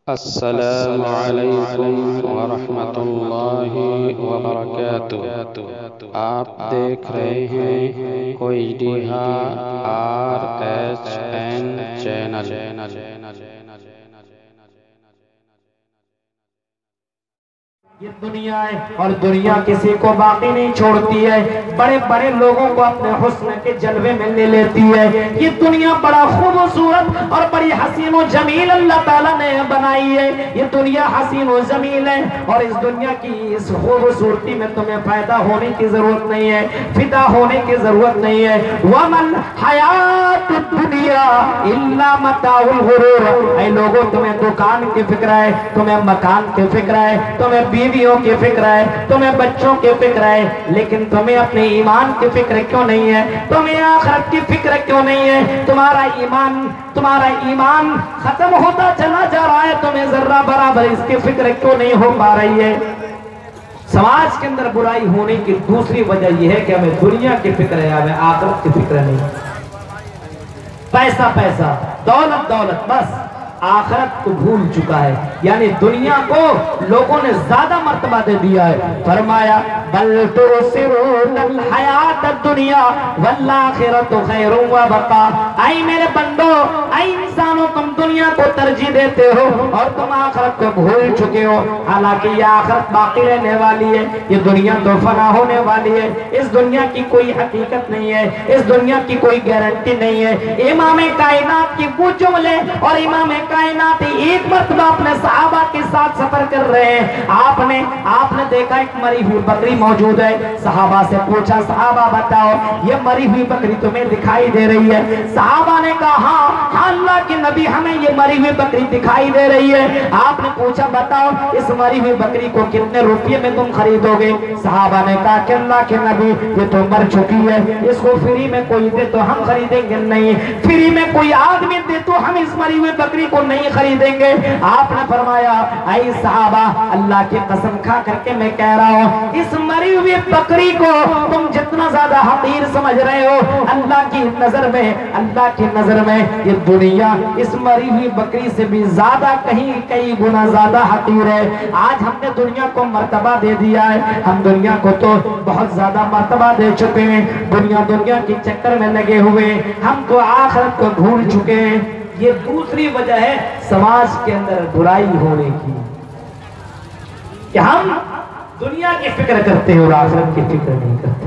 السلام علیکم ورحمۃ اللہ وبرکاتہ۔ آپ دیکھ رہے ہیں کوئی RSN چینل۔ یہ دنیا ہے اور دنیا کسی کو باقی نہیں چھوڑتی ہے، بڑے بڑے لوگوں کو اپنے حسن کے جلوے میں لے لیتی ہے۔ یہ دنیا بڑا خوبصورت اور بڑی حسین و جمیل اللہ تعالیٰ نے بنائی ہے۔ یہ دنیا حسین و جمیل ہے اور اس دنیا کی اس خوبصورتی میں تمہیں پیدا ہونے کی ضرورت نہیں ہے، فدا ہونے کی ضرورت نہیں ہے۔ وَمَا الْحَيَاةُ الدُّنْيَا إِلَّا مَتَاعُ الْغُرُورِ۔ اے لوگوں، تمہیں دکان کی فکر ہے، تمہیں مکان کی فکر ہے، تمہیں بیویوں کی فکر ہے، تمہیں بچوں کی فکر ہے، لیکن تمہیں اپنے ایمان کی فکر کیوں نہیں ہے؟ تمہیں آخرت کی فکر کیوں نہیں ہے؟ تمہارا ایمان ختم ہوتا چلا جا رہا ہے، تمہیں ذرہ برابر اس کی فکر کیوں نہیں ہو پا رہی ہے؟ سماج کے اندر برائی ہونے کی دوسری وجہ یہ ہے کہ ہمیں دنیا کی فکر ہے، ہمیں آخرت کی فکر نہیں۔ پیسہ پیسہ، دولت دولت، بس آخرت کو بھول چکا ہے۔ یعنی دنیا کو لوگوں نے زیادہ مرتبہ دے دیا ہے۔ فرمایا بل تؤثرون الحیات الدنیا والآخرۃ خیر وابقا۔ اے میرے بندو، اے انسانوں، تم دنیا کو ترجیح دیتے ہو اور تم آخرت کو بھول چکے ہو۔ حالانکہ یہ آخرت باقی رہنے والی ہے، یہ دنیا تو فنا ہونے والی ہے۔ اس دنیا کی کوئی حقیقت نہیں ہے، اس دنیا کی کوئی گارنٹی نہیں ہے۔ امام کائنات کی وہ جملے، اور امام کائنات ایک مرتبہ اپنے صحابہ کے ساتھ سفر کر رہے ہیں۔ آپ نے دیکھا ایک مری ہوئی بکری موجود ہے۔ صحابہ سے پوچھا، صحابہ بتاؤ یہ مری ہوئی بکری تمہیں دکھائی دے رہی ہے؟ صحابہ نے کہا ہاں اللہ کے نبی، ہمیں یہ مری ہوئی بکری دکھائی دے رہی ہے۔ آپ نے پوچھا بتاؤ اس مری ہوئی بکری کو کتنے روپے میں تم خریدو گے؟ صحابہ نے کہا کہ اللہ کے نبی یہ تو مر چکی ہے، اس کو فری میں کوئی دے تو ہم خریدیں گے نہیں، فری میں کوئی آدمی دے تو ہم اس مری ہوئی بکری کو نہیں خریدیں گے۔ آپ نے فرمایا اے صحابہ، اللہ کی قسم کھا کر کے میں کہہ رہا ہوں، اس مری ہوئی بکری کو تم جتنا زیادہ حقیر سمجھ رہے ہو، اللہ کی نظر میں یہ دنیا اس مری ہوئی بکری سے بھی زیادہ کئی گنا زیادہ حقیر ہے۔ آج ہم نے دنیا کو مرتبہ دے دیا ہے، ہم دنیا کو تو بہت زیادہ مرتبہ دے چکے ہیں، دنیا کے چکر میں لگے ہوئے، ہم تو آخرت کو بھول چکے ہیں۔ یہ دوسری وجہ ہے سماج کے اندر برائی ہونے کی، کہ ہم دنیا کی فکر کرتے ہیں اور آخرت کی فکر نہیں کرتے۔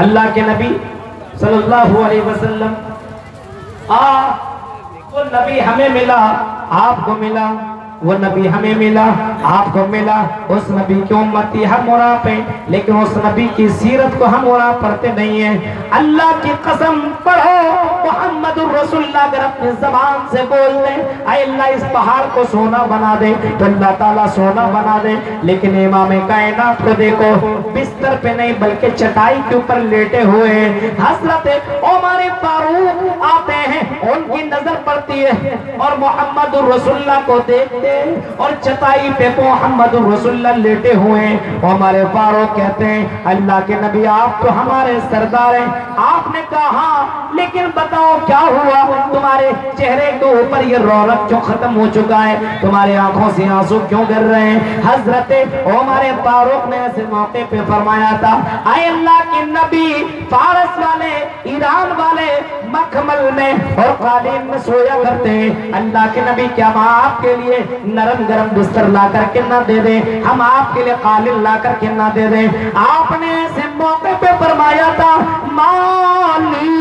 اللہ کے نبی صلی اللہ علیہ وسلم، وہ نبی ہمیں ملا، آپ کو ملا، وہ نبی ہمیں ملا، آپ کو ملا، اس نبی کی امتی ہم اور آپ ہیں، لیکن اس نبی کی سیرت کو ہم اور آپ پڑھتے نہیں ہیں۔ اللہ کی قسم پڑھو، محمد الرسول اللہ اگر اپنی زبان سے بول دے اے اللہ اس پہاڑ کو سونا بنا دے تو اللہ تعالیٰ سونا بنا دے، لیکن امام کائنات کو دیکھو، بستر پہ نہیں بلکہ چٹائی کے اوپر لیٹے ہوئے ہیں۔ حضرت عمر فاروق آتے ہیں، ان کی نظر پڑتی ہے اور محمد الرسول اللہ کو دیکھتے اور چٹائی پہ محمد الرسول اللہ لیٹے ہوئے ہیں۔ عمر فاروق کہتے ہیں اللہ کے نبی آپ تو ہمارے سردار ہیں۔ آپ نے کہا ہاں، لیکن بتاؤ کیا ہوا، تمہارے چہرے کے اوپر یہ رونق کیوں ختم ہو چکا ہے، تمہاری آنکھوں سے آنسو کیوں گر رہے ہیں؟ حضرت عمر فاروق نے ایسے موقع پہ فرمایا تھا اے اللہ کے نبی، فارس والے، ایران والے مکھمل میں اور قالین میں سویا کرتے ہیں، اللہ کے نبی کیا ہم آپ کے لیے نرم گرم بستر لا کر کے نہ دے دیں، ہم آپ کے لیے قالین لا کر کے نہ دے دیں؟ آپ نے ایسے موقع پہ فرمایا تھا مالی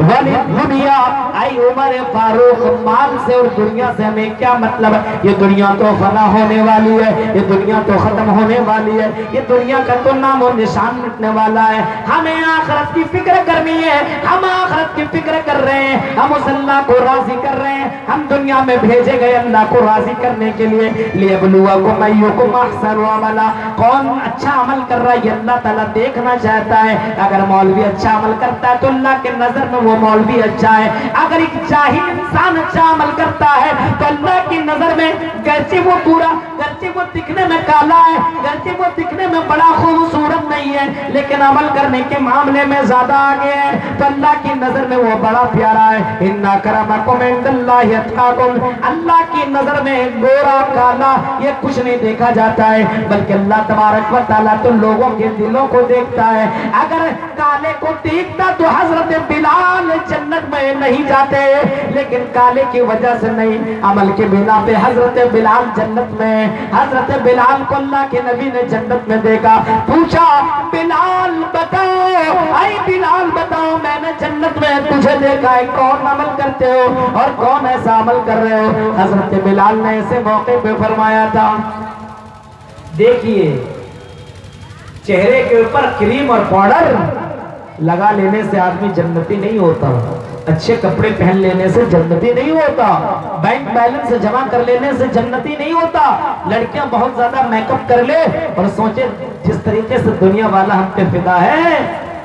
ولی دنیا، اے عمر فاروق مال سے اور دنیا سے ہمیں کیا مطلب ہے؟ یہ دنیا تو فنا ہونے والی ہے، یہ دنیا تو ختم ہونے والی ہے، یہ دنیا کا تو نام و نشان مٹنے والا ہے۔ ہمیں آخرت کی فکر کرنی ہے، ہم آخرت کی فکر کر رہے ہیں، ہم اس اللہ کو راضی کر رہے ہیں، ہم دنیا میں بھیجے گئے اللہ کو راضی کرنے کے لیے۔ لیبلوکم ایکم احسن عملا، کون اچھا عمل کر رہا ہے یہ اللہ تعالیٰ دیکھنا چاہتا ہے۔ اگر مولوی اچھا عمل کرتا ہے تو اللہ کے نظر میں وہ مولوی اچھا ہے، اگر ایک جاہل انسان اچھا عمل کرتا ہے تو اللہ کی نظر میں گرچہ وہ پورا، گرچہ وہ دکھنے میں کالا ہے، گرچہ وہ دکھنے میں بڑا خوبصورت نہیں ہے، لیکن عمل کرنے کے معاملے میں زیادہ آگے ہے، تو اللہ کی نظر میں وہ بڑا پیارا ہے۔ ان اکرمکم عند اللہ اتقاکم، بالکل اللہ کی نظر میں گورا کالا یہ کچھ نہیں دیکھا جاتا ہے، بلکہ اللہ تبارک و تعالیٰ تو لوگوں کے دلوں کو دیکھتا ہے۔ اگر کالے کو دیکھتا تو حضرت بلال جنت میں نہیں جاتے، لیکن کالے کی وجہ سے نہیں، عمل کے بنا پہ حضرت بلال جنت میں۔ حضرت بلال کو اللہ کے نبی نے جنت میں دیکھا، پوچھا بلال بتاؤ، اے بلال بتاؤ، میں نے جنت میں تجھے دیکھا ہے، کون عمل کرتے ہو اور کون ایسا عمل کر رہے ہو؟ حضرت بلال نے ایسے موقع پہ فرمایا تھا، دیکھیے چہرے کے اوپر کریم اور پاؤڈر لگا لینے سے آدمی جنتی نہیں ہوتا، اچھے کپڑے پہن لینے سے جنتی نہیں ہوتا، بینک بیلنس جمع کر لینے سے جنتی نہیں ہوتا۔ لڑکیاں بہت زیادہ میک اپ کر لے اور سوچے جس طریقے سے دنیا والا ہم پہ فدا ہے،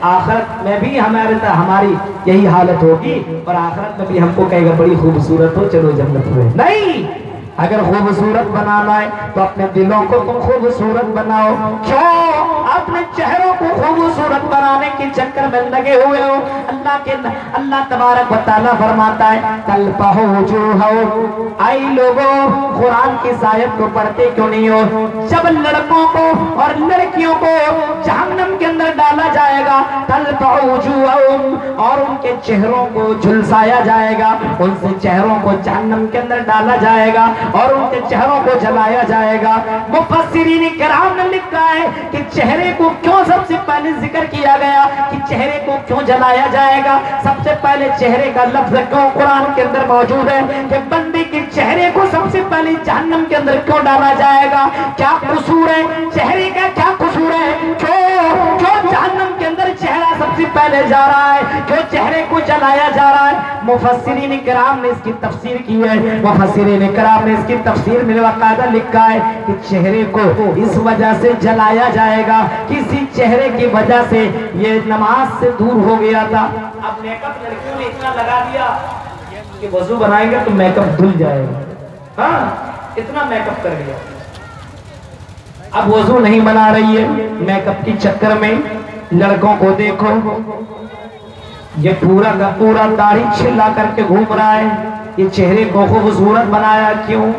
آخرت میں بھی ہماری یہی حالت ہوگی، اور آخرت میں بھی ہم کو کہے گا بڑی خوبصورت ہو، چلو جنت میں۔ نہیں، اگر خوبصورت بنانا ہے تو اپنے دلوں کو تم خوبصورت بناؤ۔ کیوں اپنے چہروں کو خوبصورت بنانے کے چکر میں لگے ہوئے ہو؟ اللہ تبارک و تعالیٰ فرماتا ہے تلفح وجوہہم، اے لوگوں قرآن کی اس آیت کو پڑھتے کیوں نہیں ہو؟ جب لڑکوں کو اور لڑکیوں کو جہنم کے اندر ڈالا جائے گا، تلفح وجوہہم، اور ان کے چہروں کو جھلسایا جائے گا، ان سے چہروں کو جہنم کے اندر ڈالا جائے گا اور ان کے چہروں کو جلایا جائے گا۔ مفسرین کرام نے لکھا ہے کہ چہرے کو کیوں سب سے پہلے ذکر کیا گیا، کہ چہرے کو کیوں جلایا جائے گا؟ سب سے پہلے چہرے کا لفظ کیوں قرآن کے اندر موجود ہے کہ بندے کے چہرے کو سب سے پہلے جہنم کے اندر کیوں ڈالا جائے گا؟ کیا قصور ہے چہرے کا؟ کیا قصور ہے؟ کیوں جہنم کے اندر چہرہ سب سے پہلے جا رہا ہے؟ کیوں چہرے کو جلایا جا رہا ہے؟ مفسرین کرام نے اس کی تفسیر کی ہے۔ مفسرین کرام نے اس کی تفسیر میں باقاعدہ لکھا ہے کہ چہرے کو اس وجہ سے جلایا جائے گا، کسی چہرے کی وجہ سے یہ نماز سے دور ہو گیا تھا۔ اب میک اپ لڑکیوں نے اتنا لگا دیا کہ وضو بنائیں گے تو میک اپ دھل جائے گا، ہاں اتنا میک اپ کر لیا، اب وضو نہیں بنا رہی ہے میک اپ کی چکر میں۔ لڑکوں کو دیکھو، یہ پورا کا پورا داڑھی چھلا کر کے گھوم رہا ہے، یہ چہرے کو خوبصورت بنایا کیوں؟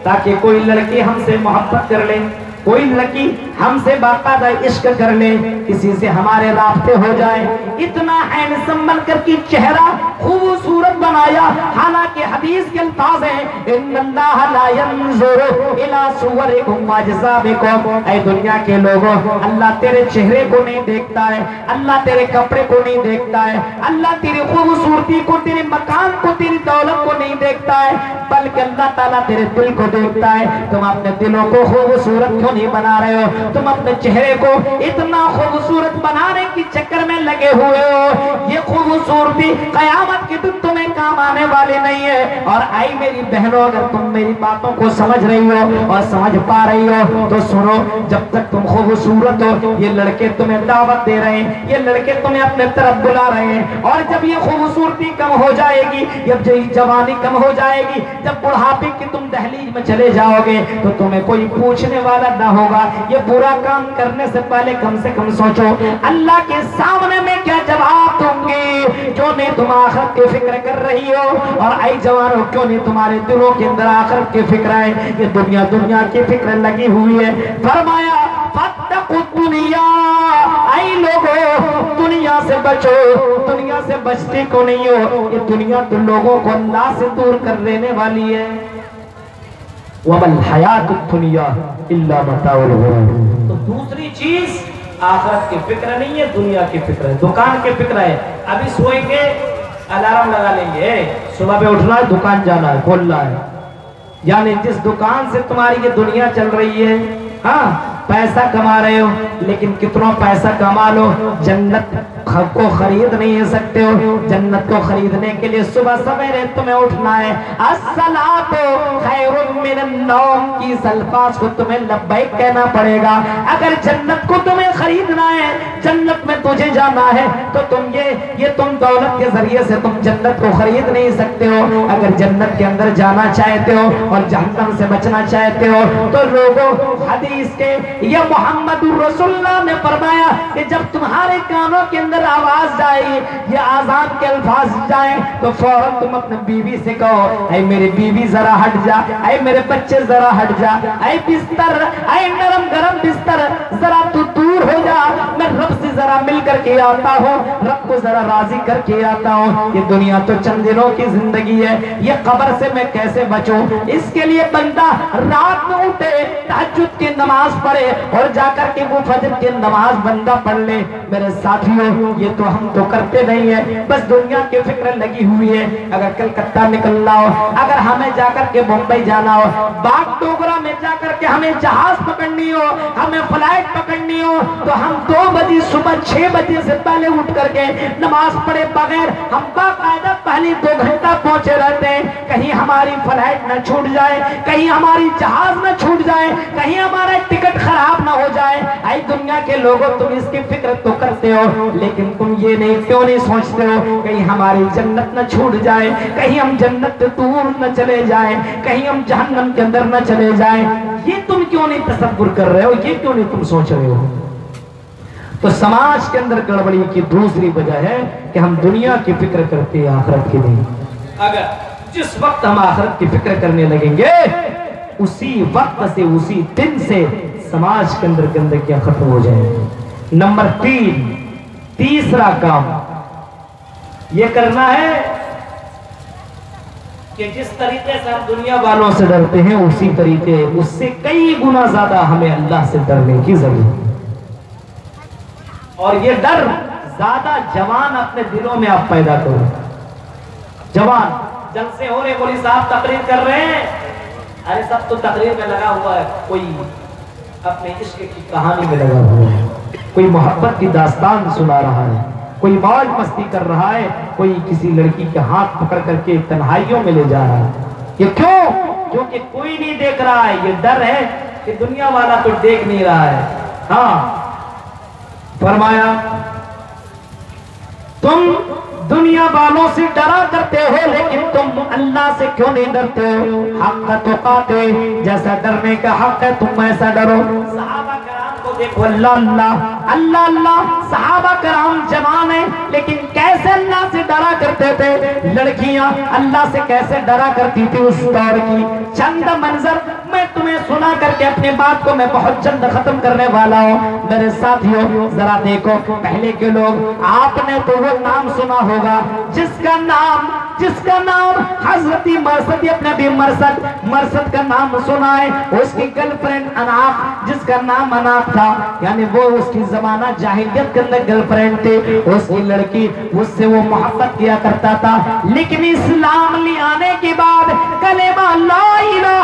تاکہ کوئی لڑکی ہم سے محبت کر لے، کوئی لڑکی ہم سے باقاعدہ عشق کر لے، کسی سے ہمارے رابطے ہو جائے۔ اتنا ہینڈسم بن کر کی چہرہ خوبصورت بنایا، حالانکہ حدیث کے الفاظ ہیں ان اللہ لا ينظر الى صورکم واجسامکم، اے دنیا کے لوگوں اللہ تیرے چہرے کو نہیں دیکھتا ہے، اللہ تیرے کپڑے کو نہیں دیکھتا ہے، اللہ تیری خوبصورتی کو، تیرے مکان کو، تیری دولت کو نہیں دیکھتا ہے، بلکہ اللہ تعالیٰ تیرے دل کو دیکھتا ہے۔ تم اپنے دلوں کو خوبصورت کیوں نہیں بنا رہے ہو؟ تم اپنے چہرے کو اتنا خوبصورت بنانے کی چکر میں لگے ہوئے ہو، یہ خوبصورتی قیامت کے دن تمہیں کام آنے والے نہیں ہے۔ اور آئی میری بہنوں، اگر تم میری باتوں کو سمجھ رہی ہو اور سمجھ پا رہی ہو تو سنو، جب تک تم خوبصورت ہو یہ لڑکے تمہیں دعوت دے رہے ہیں، یہ لڑکے تمہیں اپنے طرف بلا رہے ہیں، اور جب یہ خوبصورتی کم ہو جائے گی، جب جوانی کم ہو جائے گی، جب بڑھاپے کی تم دہلیز میں چلے جاؤ گے تو تمہیں کوئی پوچھنے والا نہ ہوگا۔ یہ برا کام کرنے سے پہلے کم سے کم سوچو اللہ کے سامنے میں کیا جواب دوں گی؟ کیوں نہیں تم آخرت کی فکر کر رہی ہو؟ اور اے جوانوں کیوں نہیں تمہارے دلوں کے اندر آخرت کی فکر ہے؟ یہ دنیا کی فکر لگی ہوئی ہے۔ فرمایا فاتقوا الدنیا، اے لوگوں دنیا سے بچو، دنیا سے بچتے کو نہیں ہو، یہ دنیا تو لوگوں کو اللہ سے دور کر دینے والی ہے۔ وَمَا الْحَيَاةُ الدُّنْيَا إِلَّا مَتَاعُ الْغُرُورِ، تو دوسری چیز آخرت کی فکر نہیں ہے، دنیا کی فکر ہے، دکان کی فکر ہے۔ ابھی سوئیں گے الارم لگا لیں گے، صبح پہ اٹھنا ہے، دکان جانا ہے، کھولنا ہے، یعنی جس دکان سے تمہاری یہ دنیا چل رہی ہے، ہاں پیسہ کما رہے ہو، لیکن کتنا پیسہ کما لو جنت کو خرید نہیں سکتے ہو۔ جنت کو خریدنے کے لیے صبح سویرے تمہیں اٹھنا ہے، الصلاۃ خیر من النوم کی الفاظ کو تمہیں لبیک کہنا پڑے گا۔ اگر جنت کو تمہیں خریدنا ہے، جنت میں تجھے جانا ہے، تو تم یہ تم دولت کے ذریعے سے تم جنت کو خرید نہیں سکتے ہو۔ اگر جنت کے اندر جانا چاہتے ہو اور جہنم سے بچنا چاہتے ہو تو لوگوں حدیث کے یہ محمد رسول اللہ نے فرمایا کہ جب تمہارے کانوں کے اندر آواز جائے، یہ آزان کے الفاظ جائیں تو فوراً تم اپنے بیوی سے کہو اے میری بیوی ذرا ہٹ جا، اے میرے بچے ذرا ہٹ جا، اے بستر، اے نرم گرم بستر ذرا تو دور ہو جا، میں رب سے ذرا مل کر کے آتا ہوں، رب کو ذرا راضی کر کے آتا ہوں۔ یہ دنیا تو چند دنوں کی زندگی ہے، یہ قبر سے میں کیسے بچوں؟ اس کے لیے بندہ رات میں اٹھے، تہجد کی نماز پڑھے اور جا کر کے وہ فجر کی نماز بندہ پڑھ لے۔ میرے ساتھیوں، یہ تو ہم تو کرتے نہیں ہیں، بس دنیا کی فکر لگی ہوئی ہے۔ اگر کلکتہ نکلنا ہو، اگر ہمیں جا کر کے بمبئی جانا ہو، باغ ڈوگرا میں جا کر کے ہمیں جہاز پکڑنی ہو، ہمیں فلائٹ پکڑنی ہو، تو ہم 2 بجے صبح 6 بجے سے پہلے اٹھ کر کے نماز پڑھے بغیر ہم باقاعدہ پہلی 2 گھنٹہ پہنچے رہتے ہیں، کہیں ہماری فلائٹ نہ چھوٹ جائے، کہیں ہماری جہاز نہ چھوٹ جائے، کہیں ہمارا ٹکٹ خراب نہ ہو جائے۔ اے دنیا کے لوگوں، تم اس کی فکر تو کرتے ہو، لیکن تم یہ نہیں کیوں نہیں سوچتے ہو کہیں ہماری جنت نہ چھوٹ جائے، کہیں ہم جنت سے دور نہ چلے جائیں، کہیں ہم جہنم کے اندر نہ چلے جائیں۔ یہ تم کیوں نہیں تصور کر رہے ہو، یہ کیوں نہیں تم سوچ رہے ہو؟ تو سماج کے اندر گڑبڑی کی دوسری وجہ ہے کہ ہم دنیا کی فکر کرتے ہیں، آخرت کی نہیں۔ اگر جس وقت ہم آخرت کی فکر کرنے لگیں گے، اسی وقت سے، اسی دن سے سماج کے اندر کیا ختم ہو جائے گا۔ نمبر 3، تیسرا کام یہ کرنا ہے کہ جس طریقے سے ہم دنیا والوں سے ڈرتے ہیں، اسی طریقے اس سے کئی گنا زیادہ ہمیں اللہ سے ڈرنے کی ضرورت ہے۔ اور یہ ڈر زیادہ جوان اپنے دلوں میں آپ پیدا کرو۔ جوان جلسے ہو رہے، مولوی صاحب تقریر کر رہے ہیں، ارے سب تو تقریر میں لگا ہوا ہے، کوئی اپنے عشق کی کہانی میں لگا ہوا ہے، کوئی محبت کی داستان سنا رہا ہے، کوئی موج مستی کر رہا ہے، کوئی کسی لڑکی کے ہاتھ پکڑ کر کے تنہائیوں میں لے جا رہا ہے۔ یہ کیوں؟ کیونکہ کوئی نہیں دیکھ رہا ہے۔ یہ ڈر ہے کہ دنیا والا تو دیکھ نہیں رہا ہے۔ ہاں، فرمایا تم دنیا والوں سے ڈرا کرتے ہو، لیکن تم اللہ سے کیوں نہیں ڈرتے ہو؟ حق تقاتے، جیسا ڈرنے کا حق ہے تم ایسا ڈرو۔ صحابہ کرام کو دیکھو، اللہ اللہ اللہ اللہ، صحابہ کرام جوان ہیں لیکن کیسے اللہ سے ڈرا کرتے تھے۔ لڑکیاں اللہ سے کیسے ڈرا کرتی تھی اس دور کی۔ چند منظر میں تمہیں سنا کر کے اپنی بات کو میں بہت جلد ختم کرنے والا ہوں۔ میرے ساتھیوں ذرا دیکھو، پہلے کے لوگ، آپ نے تو وہ نام سنا ہوگا جس کا نام حضرت مرثد ابن ابی مرثد کا نام سنا ہے۔ اس کی گرل فرینڈ اناق، جس کا نام اناق تھا، یعنی وہ اس کی زمانہ جاہلیت کے اندر گرل فرینڈ تھی، اس کی لڑکی، اس سے وہ محبت کیا کرتا تھا۔ لیکن اسلام لے آنے کے بعد، کلمہ لا الہ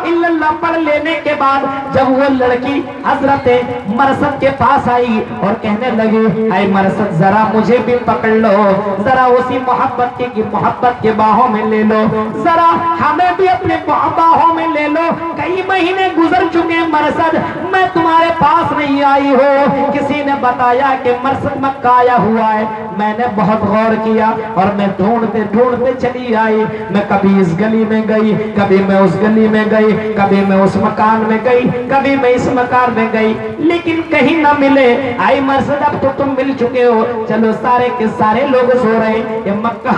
الا اللہ پڑھ لینے کے بعد، جب وہ لڑکی حضرت مرثد کے پاس آئی اور کہنے لگی اے مرثد ذرا مجھے بھی پکڑ لو، ذرا اسی محبت کے باہوں میں لے لو، ذرا ہمیں بھی اپنے باہوں میں لے لو، کئی مہینے گزر چکے مرثد، میں تمہارے پاس نہیں آئی ہو۔ کسی نے بتایا کہ مرثد مکہ آیا ہوا ہے، میں نے بہت غور کیا اور میں ڈھونڈتے چلی آئی۔ میں کبھی اس گلی میں گئی، کبھی میں اس گلی میں گئی، کبھی میں اس مکان میں گئی، کبھی میں اس مکان میں گئی، لیکن کہیں نہ ملے۔ اے مرثد اب تو تم مل چکے ہو، چلو سارے کے سارے لوگ سو رہے ہیں، یہ مکہ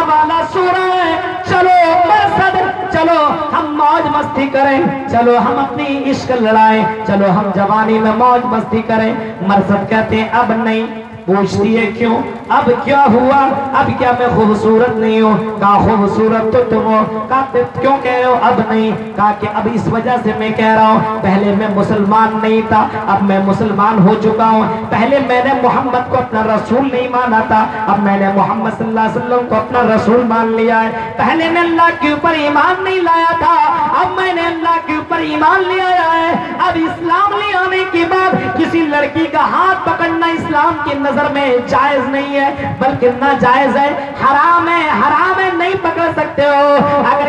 والا سو رہا ہے، چلو مرثد چلو ہم موج مستی کریں، چلو ہم اپنی عشق لڑائیں، چلو ہم جوانی میں موج مستی کریں۔ مرثد کہتے ہیں اب نہیں۔ پوچھتی ہے کیوں؟ اب کیا ہوا؟ اب کیا میں خوبصورت نہیں ہوں؟ کہا خوبصورت تو تم ہو۔ کہا کیوں کہہ رہے ہو اب نہیں؟ کہا کہ اب اس وجہ سے میں کہہ رہا ہوں، پہلے میں مسلمان نہیں تھا، اب میں مسلمان ہو چکا ہوں۔ پہلے میں نے محمد کو اپنا رسول نہیں مانا تھا، اب میں نے محمد صلی اللہ علیہ وسلم کو اپنا رسول مان لیا ہے۔ پہلے میں اللہ کے اوپر ایمان نہیں لایا تھا، اب میں نے اللہ کے اوپر ایمان لے آیا ہے۔ اب اسلام لے آنے کے بعد کسی لڑکی کا ہاتھ پکڑنا اسلام کی نظر میں جائز نہیں ہے، بلکہ ناجائز ہے، حرام ہے، نہیں پکڑ سکتے ہو۔ اگر